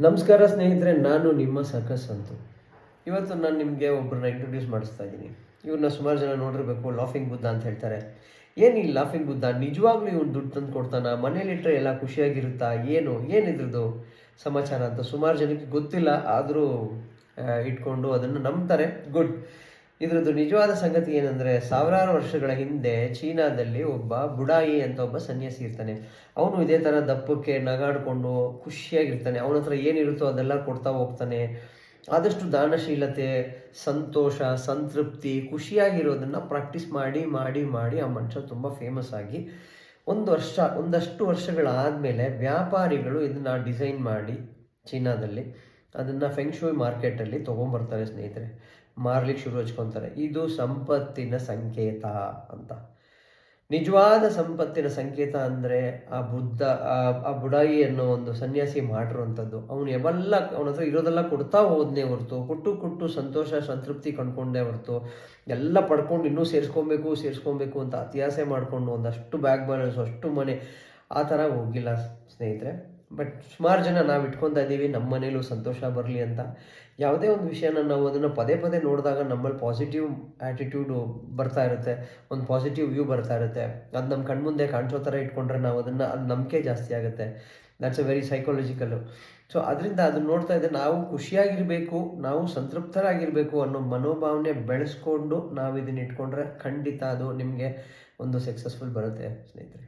ನಮಸ್ಕಾರ ಸ್ನೇಹಿತರೆ, ನಾನು ನಿಮ್ಮ ಸರ್ಕಸ್ ಅಂತು. ಇವತ್ತು ನಾನು ನಿಮಗೆ ಒಬ್ಬರನ್ನ ಇಂಟ್ರೊಡ್ಯೂಸ್ ಮಾಡಿಸ್ತಾ ಇದ್ದೀನಿ. ಇವ್ರನ್ನ ಸುಮಾರು ಜನ ನೋಡಿರ್ಬೇಕು, ಲಾಫಿಂಗ್ ಬುದ್ಧ ಅಂತ ಹೇಳ್ತಾರೆ. ಏನು ಈ ಲಾಫಿಂಗ್ ಬುದ್ಧ ನಿಜವಾಗ್ಲೂ ಇವ್ನು ದುಡ್ಡು ತಂದು ಕೊಡ್ತಾನ? ಮನೇಲಿಟ್ಟರೆ ಎಲ್ಲ ಖುಷಿಯಾಗಿರುತ್ತಾ? ಏನಿದ್ರದ್ದು ಸಮಾಚಾರ ಅಂತ ಸುಮಾರು ಜನಕ್ಕೆ ಗೊತ್ತಿಲ್ಲ. ಆದರೂ ಇಟ್ಕೊಂಡು ಅದನ್ನು ನಂಬ್ತಾರೆ. ಗುಡ್. ಇದ್ರದ್ದು ನಿಜವಾದ ಸಂಗತಿ ಏನಂದರೆ, ಸಾವಿರಾರು ವರ್ಷಗಳ ಹಿಂದೆ ಚೀನಾದಲ್ಲಿ ಒಬ್ಬ ಬುಡಾಯಿ ಅಂತ ಒಬ್ಬ ಸನ್ಯಾಸಿ ಇರ್ತಾನೆ. ಅವನು ಇದೇ ಥರ ದಪ್ಪಕ್ಕೆ ನಗಾಡಿಕೊಂಡು ಖುಷಿಯಾಗಿರ್ತಾನೆ. ಅವನ ಹತ್ರ ಏನಿರುತ್ತೋ ಅದೆಲ್ಲ ಕೊಡ್ತಾ ಹೋಗ್ತಾನೆ. ಆದಷ್ಟು ದಾನಶೀಲತೆ, ಸಂತೋಷ, ಸಂತೃಪ್ತಿ, ಖುಷಿಯಾಗಿರೋದನ್ನು ಪ್ರಾಕ್ಟೀಸ್ ಮಾಡಿ ಮಾಡಿ ಮಾಡಿ ಆ ಮನುಷ್ಯ ತುಂಬ ಫೇಮಸ್ ಆಗಿ ಒಂದಷ್ಟು ವರ್ಷಗಳಾದಮೇಲೆ ವ್ಯಾಪಾರಿಗಳು ಇದನ್ನು ಡಿಸೈನ್ ಮಾಡಿ ಚೀನಾದಲ್ಲಿ ಅದನ್ನು ಫೆಂಗ್ಶೂಯ್ ಮಾರ್ಕೆಟಲ್ಲಿ ತೊಗೊಂಬರ್ತಾರೆ ಸ್ನೇಹಿತರೆ. ಮಾರ್ಲಿಕ್ಕೆ ಶುರು ಹಚ್ಕೊತಾರೆ. ಇದು ಸಂಪತ್ತಿನ ಸಂಕೇತ ಅಂತ. ನಿಜವಾದ ಸಂಪತ್ತಿನ ಸಂಕೇತ ಅಂದರೆ ಆ ಬುಡಾಯಿ ಅನ್ನೋ ಒಂದು ಸನ್ಯಾಸಿ ಮಾಡಿರುವಂಥದ್ದು. ಅವನ ಹತ್ರ ಇರೋದೆಲ್ಲ ಕೊಡ್ತಾ ಹೋದನೇ ಹೊರತು, ಕೊಟ್ಟು ಸಂತೋಷ ಸಂತೃಪ್ತಿ ಕಂಡ್ಕೊಂಡೇ ಹೊರತು, ಎಲ್ಲ ಪಡ್ಕೊಂಡು ಇನ್ನೂ ಸೇರಿಸ್ಕೊಬೇಕು ಅಂತ ಅತ್ಯಾಸೆ ಮಾಡಿಕೊಂಡು ಒಂದಷ್ಟು ಬ್ಯಾಗ್ ಬ್ಯಾಲೆನ್ಸ್, ಅಷ್ಟು ಮನೆ, ಆ ಥರ ಹೋಗಿಲ್ಲ ಸ್ನೇಹಿತರೆ. ಬಟ್ ಸುಮಾರು ಜನ ನಾವು ಇಟ್ಕೊತಾ ಇದ್ದೀವಿ ನಮ್ಮ ಮನೇಲೂ ಸಂತೋಷ ಬರಲಿ ಅಂತ. ಯಾವುದೇ ಒಂದು ವಿಷಯನ ನಾವು ಅದನ್ನು ಪದೇ ನೋಡಿದಾಗ ನಮ್ಮಲ್ಲಿ ಪಾಸಿಟಿವ್ ಆ್ಯಟಿಟ್ಯೂಡು ಬರ್ತಾ ಇರುತ್ತೆ, ಒಂದು ಪಾಸಿಟಿವ್ ವ್ಯೂ ಬರ್ತಾ ಇರುತ್ತೆ. ಅದು ನಮ್ಮ ಕಣ್ಮುಂದೆ ಕಾಣಿಸೋ ಥರ ಇಟ್ಕೊಂಡ್ರೆ ನಾವು ಅದು ನಂಬಿಕೆ ಜಾಸ್ತಿ ಆಗುತ್ತೆ. That's a very psychological. So ಅದರಿಂದ ಅದನ್ನು ನೋಡ್ತಾ ಇದ್ದರೆ ನಾವು ಖುಷಿಯಾಗಿರಬೇಕು, ನಾವು ಸಂತೃಪ್ತರಾಗಿರಬೇಕು ಅನ್ನೋ ಮನೋಭಾವನೆ ಬೆಳೆಸ್ಕೊಂಡು ನಾವು ಇದನ್ನು ಇಟ್ಕೊಂಡ್ರೆ ಖಂಡಿತ ಅದು ನಿಮಗೆ ಒಂದು ಸಕ್ಸಸ್ಫುಲ್ ಬರುತ್ತೆ ಸ್ನೇಹಿತರೆ.